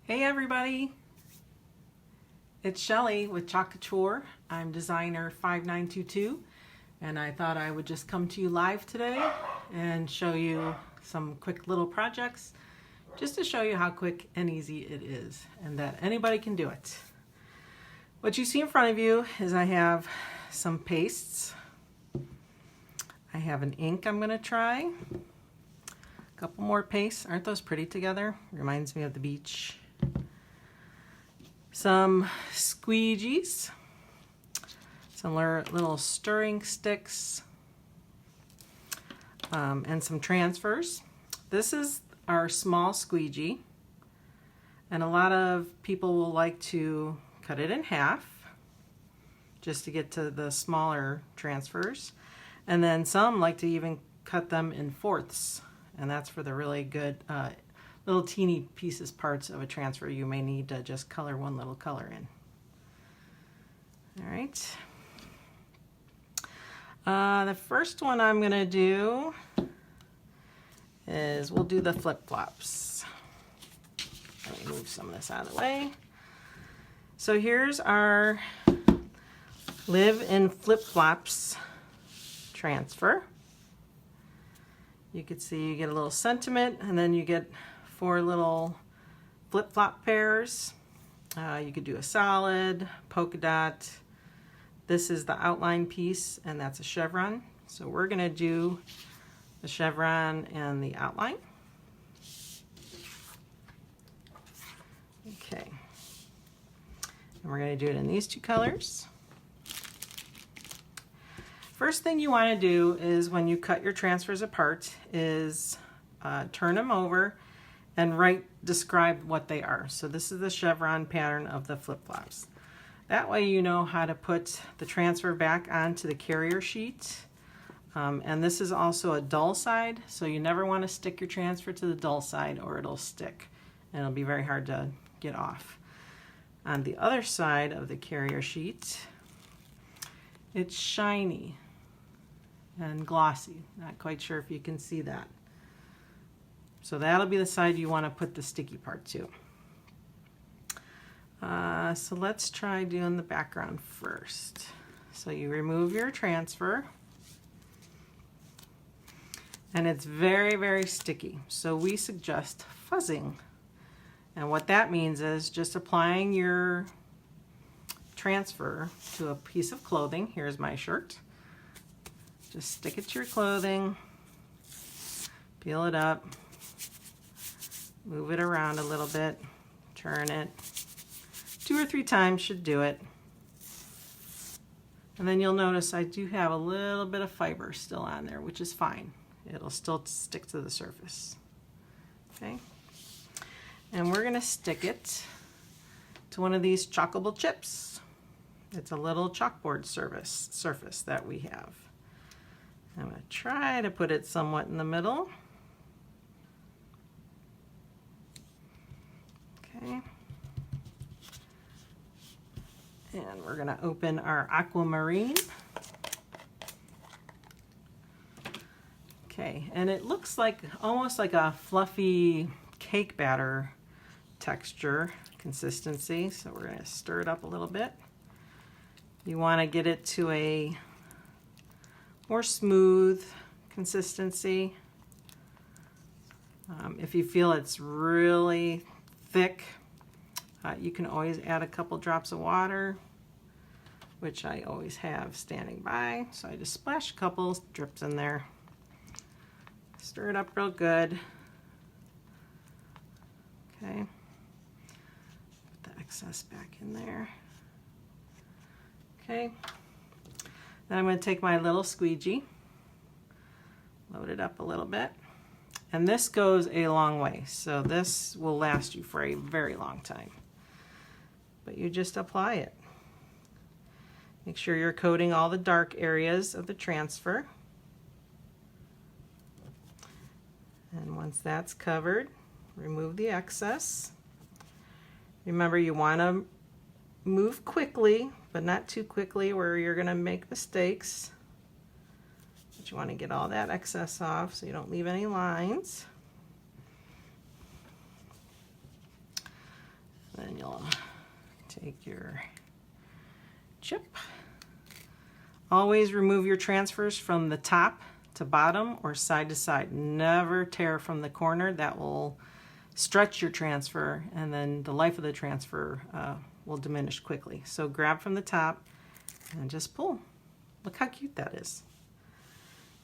Hey everybody, it's Shelly with Chalk Couture. I'm designer 5922 and I thought I would just come to you live today and show you some quick little projects just to show you how quick and easy it is and that anybody can do it. What you see in front of you is I have some pastes. I have an ink I'm going to try. A couple more pastes. Aren't those pretty together? Reminds me of the beach. Some squeegees, some little stirring sticks, and some transfers. This is our small squeegee, and a lot of people will like to cut it in half just to get to the smaller transfers, and then some like to even cut them in fourths, and that's for the really good little teeny pieces, parts of a transfer you may need to just color one little color in. All right. The first one I'm going to do is we'll do the flip-flops. Let me move some of this out of the way. So here's our Live in Flip-Flops transfer. You can see you get a little sentiment, and then you get 4 little flip-flop pairs. You could do a solid, polka dot. This is the outline piece, and that's a chevron. So we're going to do the chevron and the outline. Okay. And we're going to do it in these 2 colors. First thing you want to do is when you cut your transfers apart is turn them over and describe what they are. So this is the chevron pattern of the flip-flops. That way you know how to put the transfer back onto the carrier sheet. And this is also a dull side, so you never want to stick your transfer to the dull side or it'll stick and it'll be very hard to get off. On the other side of the carrier sheet, it's shiny and glossy. Not quite sure if you can see that. So that'll be the side you want to put the sticky part to. So let's try doing the background first. So you remove your transfer, and it's very, very sticky. So we suggest fuzzing. And what that means is just applying your transfer to a piece of clothing. Here's my shirt. Just stick it to your clothing, peel it up, move it around a little bit, turn it. 2 or 3 times should do it. And then you'll notice I do have a little bit of fiber still on there, which is fine. It'll still stick to the surface. Okay? And we're going to stick it to one of these chalkable chips. It's a little chalkboard surface that we have. I'm going to try to put it somewhat in the middle. Okay. And we're going to open our aquamarine. Okay, and it looks like almost like a fluffy cake batter texture consistency. So we're going to stir it up a little bit. You want to get it to a more smooth consistency. If you feel it's really thick, you can always add a couple drops of water, which I always have standing by. So I just splash a couple drips in there. Stir it up real good. Okay. Put the excess back in there. Okay. Then I'm going to take my little squeegee, load it up a little bit, and this goes a long way, so this will last you for a very long time. But you just apply it. Make sure you're coating all the dark areas of the transfer. And once that's covered, remove the excess. Remember, you want to move quickly, but not too quickly where you're going to make mistakes. But you want to get all that excess off so you don't leave any lines. Then you'll take your chip. Always remove your transfers from the top to bottom or side to side. Never tear from the corner. That will stretch your transfer, and then the life of the transfer will diminish quickly. So grab from the top and just pull. Look how cute that is.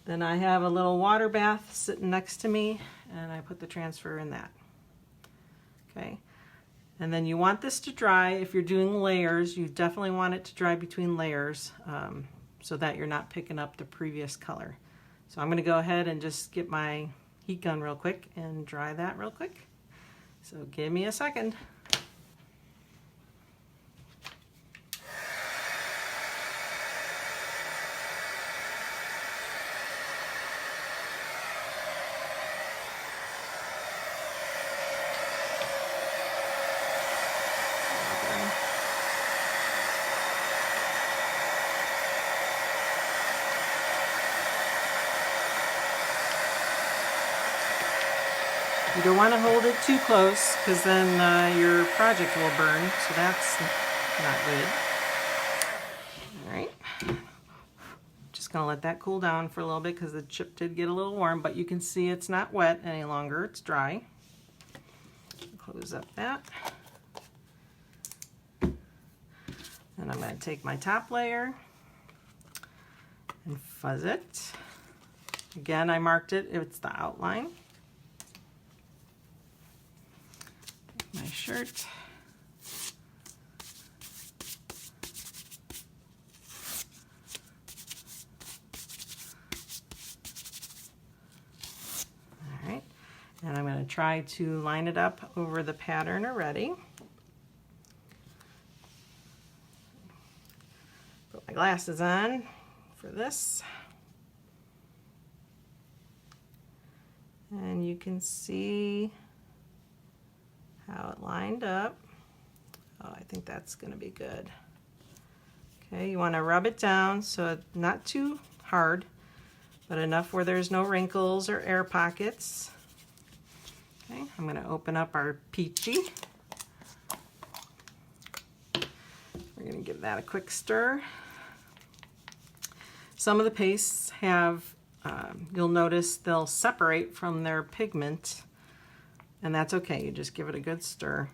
Then I have a little water bath sitting next to me, and I put the transfer in that. Okay. And then you want this to dry. If you're doing layers, you definitely want it to dry between layers so that you're not picking up the previous color. So I'm going to go ahead and just get my heat gun real quick and dry that real quick. So give me a second. You don't want to hold it too close because then your project will burn, so that's not good. All right, just gonna let that cool down for a little bit because the chip did get a little warm, but you can see it's not wet any longer, it's dry. Close up that. And I'm going to take my top layer and fuzz it. Again, I marked it, it's the outline. My shirt. All right, and I'm going to try to line it up over the pattern already. Put my glasses on for this. And you can see how it lined up. Oh, I think that's going to be good. Okay, you want to rub it down so it's not too hard, but enough where there's no wrinkles or air pockets. Okay, I'm going to open up our peachy. We're going to give that a quick stir. Some of the pastes have, you'll notice they'll separate from their pigment. And that's okay, you just give it a good stir.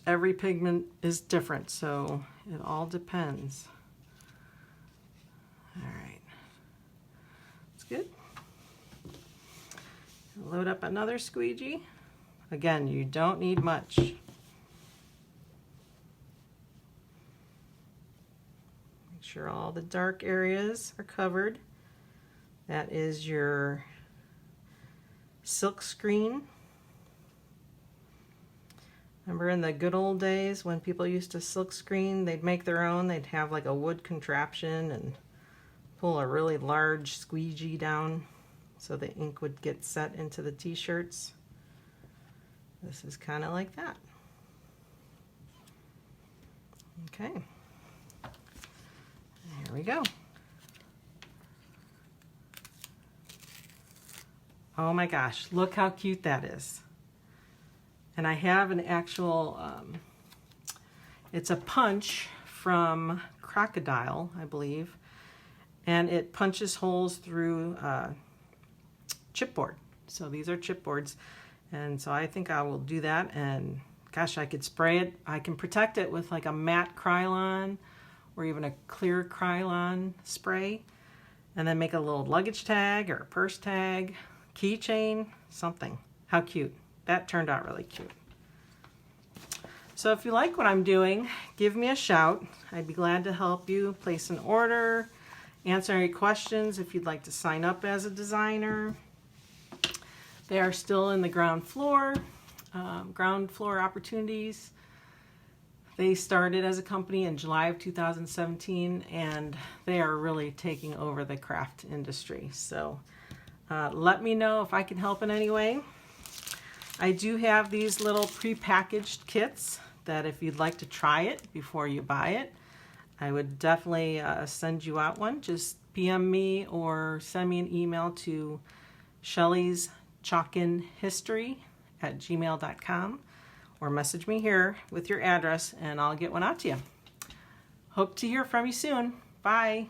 Every pigment is different, so it all depends. All right, that's good. Load up another squeegee. Again, you don't need much. Make sure all the dark areas are covered. That is your silk screen. Remember in the good old days when people used to silk screen, they'd make their own, they'd have like a wood contraption and pull a really large squeegee down so the ink would get set into the t-shirts. This is kind of like that. Okay, here we go. Oh my gosh, look how cute that is. And I have an actual, it's a punch from Crocodile, I believe, and it punches holes through chipboard. So these are chipboards, and so I think I will do that, and gosh, I could spray it. I can protect it with like a matte Krylon or even a clear Krylon spray, and then make a little luggage tag or a purse tag, keychain, something. How cute. That turned out really cute. So if you like what I'm doing, give me a shout. I'd be glad to help you place an order, answer any questions if you'd like to sign up as a designer. They are still in the ground floor opportunities. They started as a company in July of 2017, and they are really taking over the craft industry. So let me know if I can help in any way. I do have these little pre-packaged kits that if you'd like to try it before you buy it, I would definitely send you out one. Just PM me or send me an email to Shelly's Chalkin History at gmail.com, or message me here with your address and I'll get one out to you. Hope to hear from you soon. Bye.